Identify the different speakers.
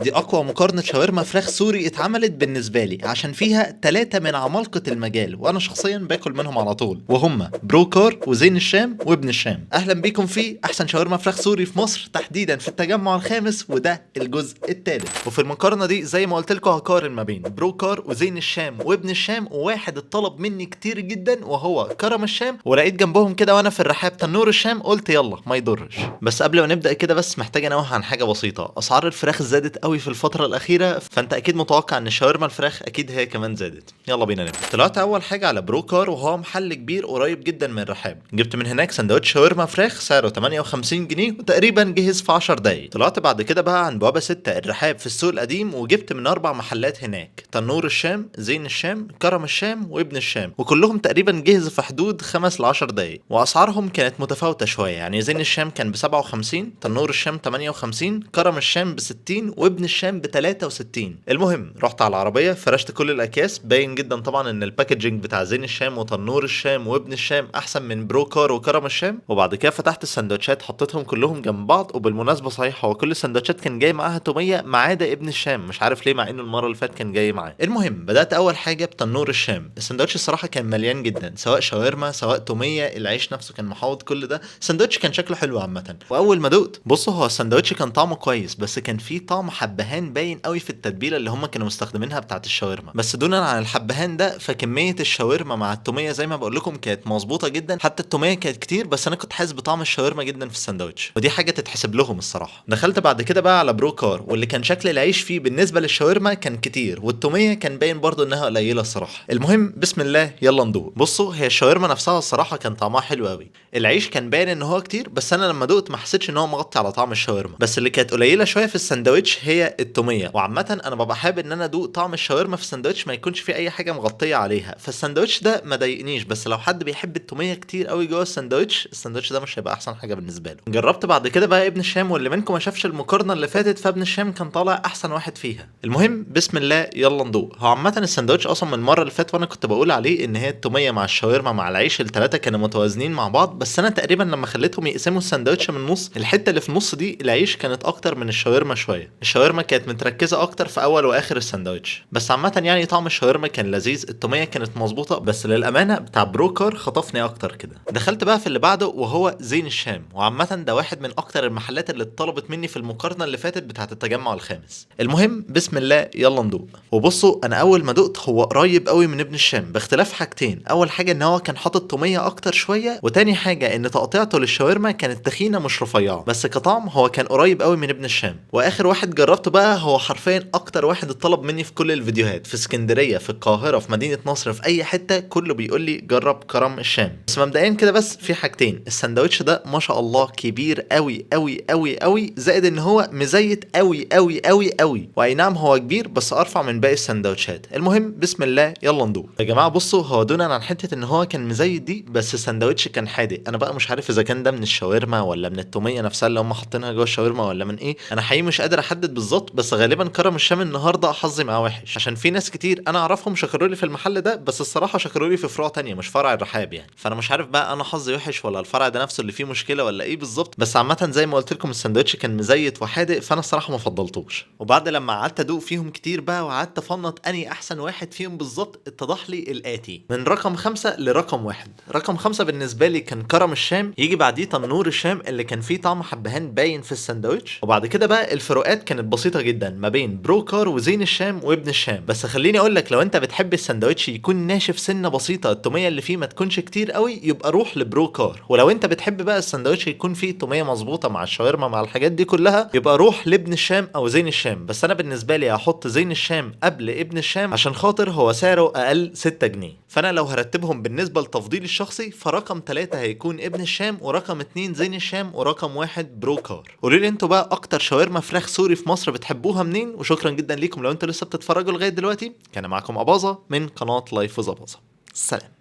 Speaker 1: دي أقوى مقارنة شاورما فراخ سوري اتعملت بالنسبة لي عشان فيها 3 من عمالقة المجال وأنا شخصيا باكل منهم على طول وهم بروكار وزين الشام وابن الشام. أهلا بيكم في أحسن شاورما فراخ سوري في مصر، تحديدا في التجمع الخامس، وده الجزء الثالث. وفي المقارنة دي زي ما قلت لكم هقارن ما بين بروكار وزين الشام وابن الشام، وواحد اتطلب مني كتير جدا وهو كرم الشام، ولقيت جنبهم كده وأنا في الرحاب تنور الشام، قلت يلا ما يضرش. بس قبل ما نبدأ كده بس محتاج انوه عن حاجة بسيطة. أسعار الفراخ زادت قوي في الفترة الأخيرة، فأنت أكيد متوقع إن الشاورما الفراخ أكيد هي كمان زادت. يلا بينا نبدأ. طلعت أول حاجة على بروكار، وهو محل كبير قريب جدا من الرحاب. جبت من هناك سندوتش شاورما فراخ سعره 58 جنيه وتقريبا جهز في 10 دقايق. طلعت بعد كده بقى عن بوابة 6 الرحاب في السوق القديم، وجبت من 4 محلات هناك: تنور الشام، زين الشام، كرم الشام، وابن الشام، وكلهم تقريبا جهز في حدود 5 ل 10 دقايق. وأسعارهم كانت متفاوتة شوية، يعني زين الشام كان ب 57، تنور الشام 58، كرم الشام ب 60، وابن الشام ب 63. المهم رحت على العربيه فرشت كل الاكياس، باين جدا طبعا ان الباكجينج بتاع زين الشام وتنور الشام وابن الشام احسن من بروكار وكرم الشام. وبعد كده فتحت السندوتشات حطيتهم كلهم جنب بعض، وبالمناسبه صحيح هو كل السندوتشات كان جاي معاها توميه ما عدا ابن الشام، مش عارف ليه مع انه المره اللي فاتت كان جاي معاه. المهم بدات اول حاجه بتنور الشام. السندوتش الصراحه كان مليان جدا، سواء شاورما سواء توميه، العيش نفسه كان محوط كل ده. السندوتش كان شكله حلو عامه. واول ما دقت بصوا، هو السندوتش كان طعمه كويس، بس كان فيه طعم حبهان باين قوي في التتبيله اللي هم كانوا مستخدمينها بتاعه الشاورما. بس دونا عن الحبهان ده، فكميه الشاورما مع التوميه زي ما بقول لكم كانت مظبوطه جدا. حتى التوميه كانت كتير، بس انا كنت حاسس بطعم الشاورما جدا في السندوتش، ودي حاجه تتحسب لهم الصراحه. دخلت بعد كده بقى على بروكار، واللي كان شكل العيش فيه بالنسبه للشاورما كان كتير، والتوميه كان باين برضو انها قليله الصراحه. المهم بسم الله يلا ندوق. بصوا هي الشاورما نفسها الصراحه كان طعمها حلو قوي. العيش كان باين ان هو كتير، بس انا لما دقت ما حسيتش ان هو مغطي على طعم الشاورما. بس اللي كانت قليله شويه في السندوتش هي التوميه. وعامه انا ببقى حابب ان انا ادوق طعم الشاورما في السندوتش ما يكونش فيه اي حاجه مغطيه عليها، فالسندوتش ده ما ضايقنيش. بس لو حد بيحب التوميه كتير قوي جوه السندوتش ده مش هيبقى احسن حاجه بالنسبه له. جربت بعد كده بقى ابن الشام، واللي منكم ما شافش المقارنه اللي فاتت فابن الشام كان طالع احسن واحد فيها. المهم بسم الله يلا ندوق. هو عامه السندوتش اصلا من المره اللي فاتت وانا كنت بقول عليه ان هي التوميه مع الشاورما مع العيش الثلاثه كانوا متوازنين مع بعض، بس انا تقريبا لما خليتهم يقسموا السندوتش من النص، الحته اللي في النص دي العيش كانت اكتر من الشاورما شويه. الشاورما كانت متركزه اكتر في اول واخر السندوتش. بس عامه يعني طعم الشاورما كان لذيذ، التوميه كانت مظبوطه، بس للامانه بتاع بروكر خطفني اكتر كده. دخلت بقى في اللي بعده وهو زين الشام، وعامه ده واحد من اكتر المحلات اللي اتطلبت مني في المقارنه اللي فاتت بتاعه التجمع الخامس. المهم بسم الله يلا ندوق. وبصوا انا اول ما دقت هو قريب قوي من ابن الشام، باختلاف حاجتين: اول حاجه ان هو كان حاطط توميه اكتر شويه، وتاني حاجه ان تقطيعته للشاورما كانت تخينه مش رفيعه، بس كطعم هو كان قريب قوي من ابن الشام. واخر واحد جربته بقى هو حرفيا اكتر واحد اتطلب مني في كل الفيديوهات، في اسكندريه في القاهره في مدينه نصر في اي حته كله بيقول لي جرب كرم الشام. بس مبدئيا كده بس في حاجتين: السندوتش ده ما شاء الله كبير قوي قوي قوي قوي، زائد ان هو مزيت قوي قوي قوي قوي. واي نعم هو كبير بس ارفع من باقي السندوتشات. المهم بسم الله يلا ندوق. يا جماعه بصوا، هو دونا عن حته ان هو كان مزيت دي، بس السندوتش كان حادق. انا بقى مش عارف اذا كان ده من الشاورما ولا من التوميه نفسها اللي هم حاطينها جوه الشاورما ولا من ايه، انا حقيقي مش قادر احدد بالظبط. بس غالبا كرم الشام النهارده حظي معاه وحش، عشان في ناس كتير انا اعرفهم شكروا لي في المحل ده، بس الصراحه شكروا لي في فروع تانية مش فرع الرحاب يعني. فانا مش عارف بقى انا حظي وحش ولا الفرع ده نفسه اللي فيه مشكله ولا ايه بالظبط. بس عامه زي ما قلت لكم السندوتش كان مزيت وحادق، فانا الصراحه ما فضلتوش. وبعد لما قعدت ادوق فيهم كتير بقى وقعدت افنط اني احسن واحد فيهم بالظبط، اتضح لي الاتي: من رقم 5 لرقم 1. رقم 5 بالنسبه لي كان كرم الشام، يجي بعديه تنور الشام اللي كان فيه طعم حبهان باين في السندوتش. وبعد كده بقى الفروقات كانت بسيطه جدا ما بين بروكار وزين الشام وابن الشام. بس خليني اقول لك، لو انت بتحب السندوتش يكون ناشف سنه بسيطه، التوميه اللي فيه ما تكونش كتير قوي، يبقى روح لبروكار. ولو انت بتحب بقى السندوتش يكون فيه توميه مظبوطه مع الشاورما مع الحاجات دي كلها، يبقى روح لابن الشام او زين الشام. بس انا بالنسبه لي هحط زين الشام قبل ابن الشام عشان خاطر هو سعره اقل 6 جنيه. فانا لو هرتبهم بالنسبه لتفضيلي الشخصي، فرقم 3 هيكون ابن الشام، ورقم 2 زين الشام، ورقم 1 بروكار. قولوا لي انتوا بقى اكتر شاورما فراخ سوري في مصر بتحبوها منين؟ وشكرا جدا ليكم لو انتوا لسه بتتفرجوا لغايه دلوقتي. كان معاكم اباظه من قناه لايف وز اباظه. سلام.